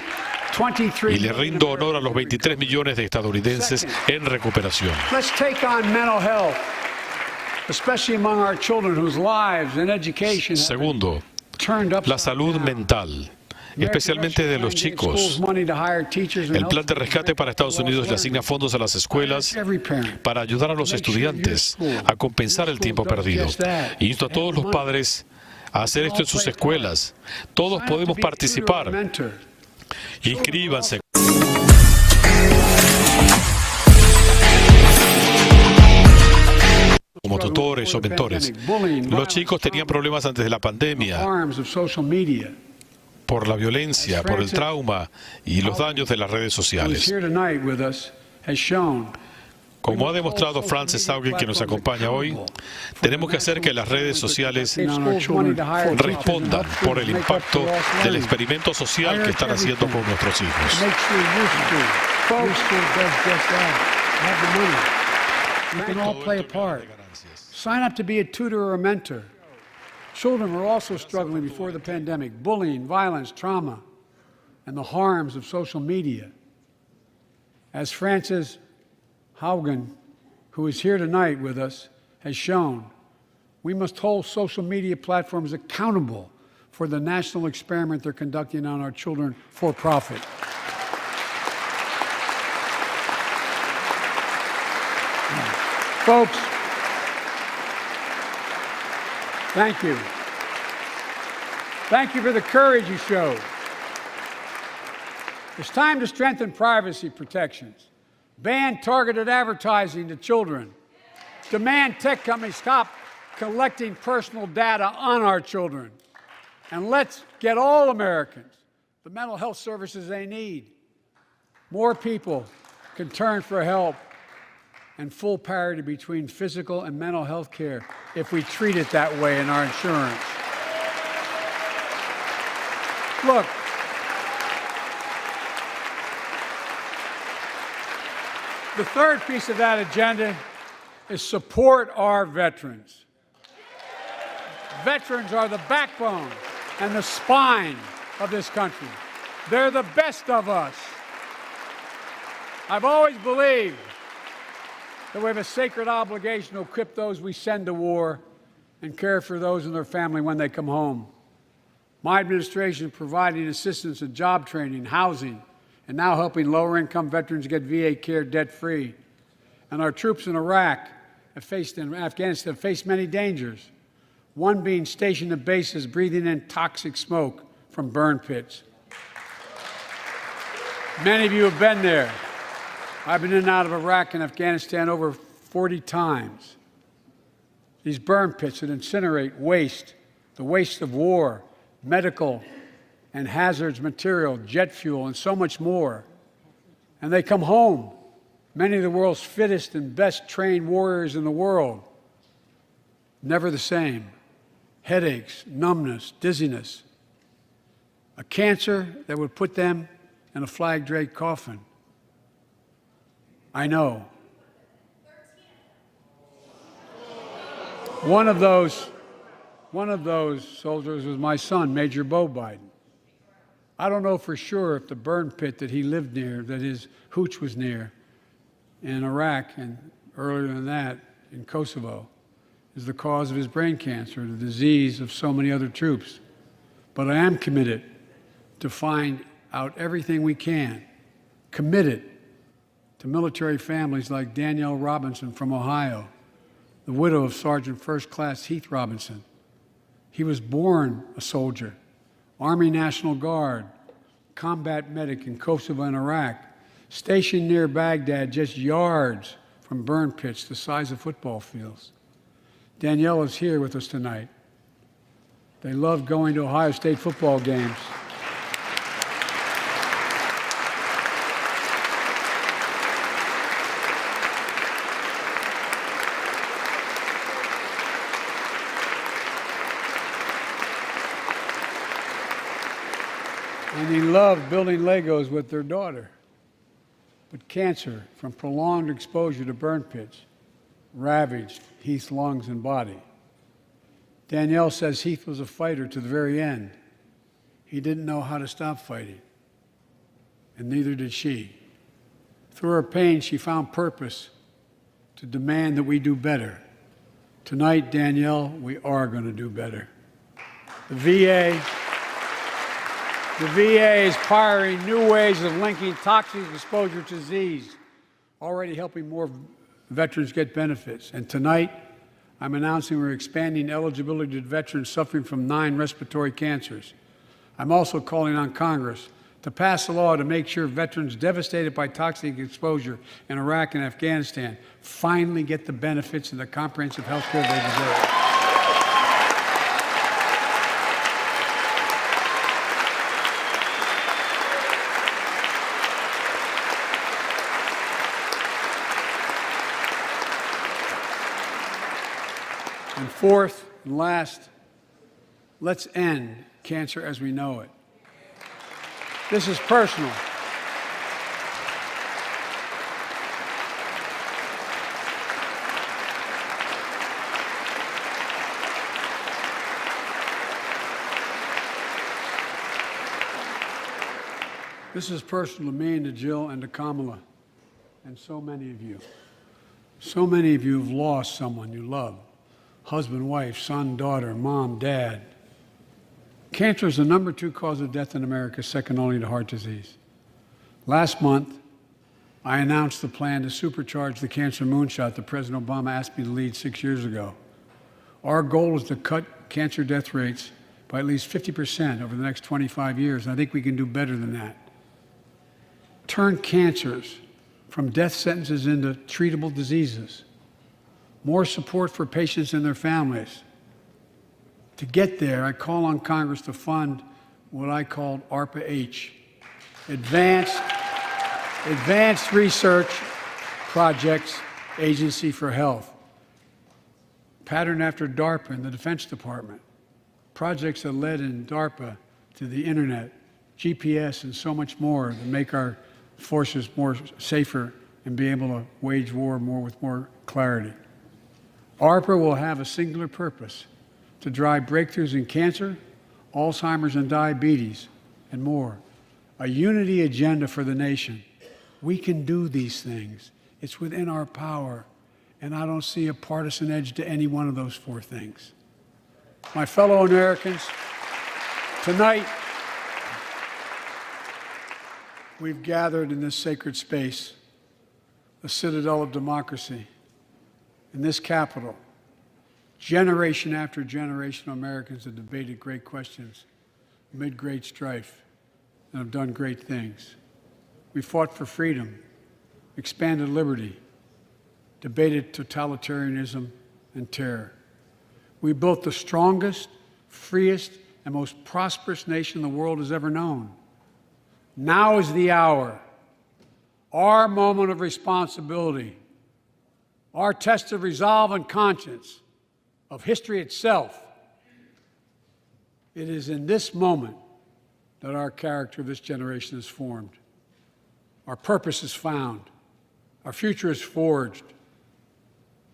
y le rindo honor a los 23 millones de estadounidenses en recuperación. Segundo, la salud mental, especialmente de los chicos. El plan de rescate para Estados Unidos le asigna fondos a las escuelas para ayudar a los estudiantes a compensar el tiempo perdido. Insto a todos los padres a hacer esto en sus escuelas. Todos podemos participar. Inscríbanse. Como tutores o mentores. Los chicos tenían problemas antes de la pandemia, por la violencia, por el trauma y los daños de las redes sociales. Como ha demostrado Frances Haugen, que nos acompaña hoy, tenemos que hacer que las redes sociales respondan por el impacto del experimento social que están haciendo con nuestros hijos. We can all play a part. Sign up to be a tutor or a mentor. Children were also struggling before the pandemic: bullying, violence, trauma, and the harms of social media. As Frances Haugen, who is here tonight with us, has shown, we must hold social media platforms accountable for the national experiment they're conducting on our children for profit. Folks, thank you. Thank you for the courage you showed. It's time to strengthen privacy protections, ban targeted advertising to children, demand tech companies stop collecting personal data on our children, and let's get all Americans the mental health services they need. More people can turn for help and full parity between physical and mental health care if we treat it that way in our insurance. Look, the third piece of that agenda is support our veterans. Veterans are the backbone and the spine of this country. They're the best of us. I've always believed that we have a sacred obligation to equip those we send to war and care for those in their family when they come home. My administration is providing assistance in job training, housing, and now helping lower-income veterans get VA care debt-free. And our troops in Iraq and Afghanistan have faced many dangers, one being stationed at bases breathing in toxic smoke from burn pits. Many of you have been there. I've been in and out of Iraq and Afghanistan over 40 times. These burn pits that incinerate waste, the waste of war, medical and hazardous material, jet fuel, and so much more. And they come home, many of the world's fittest and best trained warriors in the world. Never the same. Headaches, numbness, dizziness. A cancer that would put them in a flag-draped coffin. I know. One of those soldiers was my son, Major Bo Biden. I don't know for sure if the burn pit that he lived near, that his hooch was near in Iraq and earlier than that in Kosovo, is the cause of his brain cancer, the disease of so many other troops. But I am committed to find out everything we can, committed to military families like Danielle Robinson from Ohio, the widow of Sergeant First Class Heath Robinson. He was born a soldier, Army National Guard, combat medic in Kosovo and Iraq, stationed near Baghdad, just yards from burn pits the size of football fields. Danielle is here with us tonight. They love going to Ohio State football games. And they love building Legos with their daughter. But cancer from prolonged exposure to burn pits ravaged Heath's lungs and body. Danielle says Heath was a fighter to the very end. He didn't know how to stop fighting, and neither did she. Through her pain, she found purpose to demand that we do better. Tonight, Danielle, we are going to do better. The VA is pioneering new ways of linking toxic exposure to disease, already helping more veterans get benefits. And tonight, I'm announcing we're expanding eligibility to veterans suffering from 9 respiratory cancers. I'm also calling on Congress to pass a law to make sure veterans devastated by toxic exposure in Iraq and Afghanistan finally get the benefits and the comprehensive health care they deserve. And fourth and last, let's end cancer as we know it. This is personal. This is personal to me and to Jill and to Kamala and so many of you. So many of you have lost someone you love. Husband, wife, son, daughter, mom, dad. Cancer is the #2 cause of death in America, second only to heart disease. Last month, I announced the plan to supercharge the cancer moonshot that President Obama asked me to lead 6 years ago. Our goal is to cut cancer death rates by at least 50% over the next 25 years, and I think we can do better than that. Turn cancers from death sentences into treatable diseases. More support for patients and their families. To get there, I call on Congress to fund what I called ARPA-H, Advanced Research Projects Agency for Health, patterned after DARPA in the Defense Department, projects that led in DARPA to the internet, GPS, and so much more to make our forces more safer and be able to wage war with more clarity. ARPA will have a singular purpose: to drive breakthroughs in cancer, Alzheimer's and diabetes, and more. A unity agenda for the nation. We can do these things. It's within our power, and I don't see a partisan edge to any one of those 4 things. My fellow Americans, tonight, we've gathered in this sacred space, the citadel of democracy, in this Capitol. Generation after generation of Americans have debated great questions amid great strife and have done great things. We fought for freedom, expanded liberty, debated totalitarianism and terror. We built the strongest, freest, and most prosperous nation the world has ever known. Now is the hour, our moment of responsibility, our test of resolve and conscience, of history itself. It is in this moment that our character of this generation is formed. Our purpose is found. Our future is forged.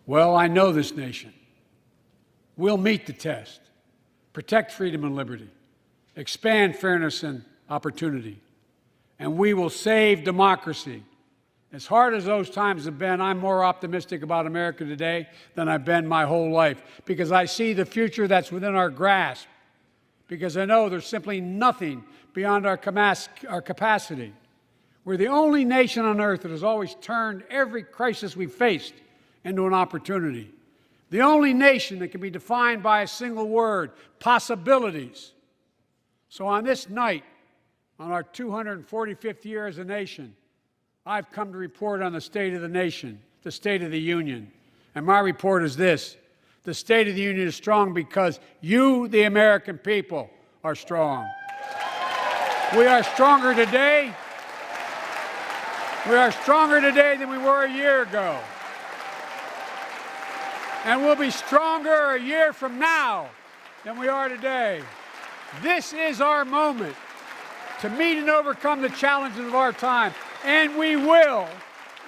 Well, I know this nation. We'll meet the test, protect freedom and liberty, expand fairness and opportunity, and we will save democracy. As hard as those times have been, I'm more optimistic about America today than I've been my whole life, because I see the future that's within our grasp, because I know there's simply nothing beyond our capacity. We're the only nation on earth that has always turned every crisis we've faced into an opportunity. The only nation that can be defined by a single word: possibilities. So on this night, on our 245th year as a nation, I've come to report on the state of the nation, the State of the Union. And my report is this: the State of the Union is strong because you, the American people, are strong. We are stronger today. We are stronger today than we were a year ago. And we'll be stronger a year from now than we are today. This is our moment to meet and overcome the challenges of our time. And we will,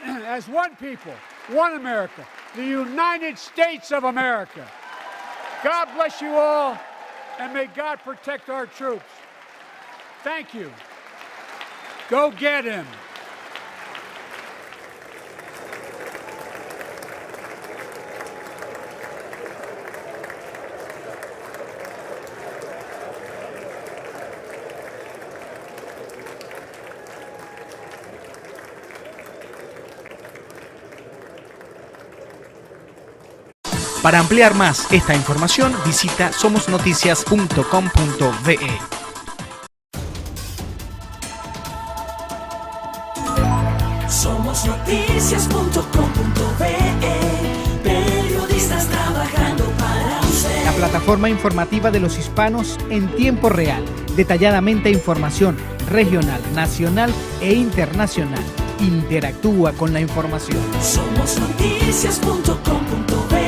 as one people, one America, the United States of America. God bless you all, and may God protect our troops. Thank you. Go get him. Para ampliar más esta información, visita somosnoticias.com.be. Somosnoticias.com.be. Periodistas trabajando para usted. La plataforma informativa de los hispanos en tiempo real. Detalladamente información regional, nacional e internacional. Interactúa con la información. Somosnoticias.com.be.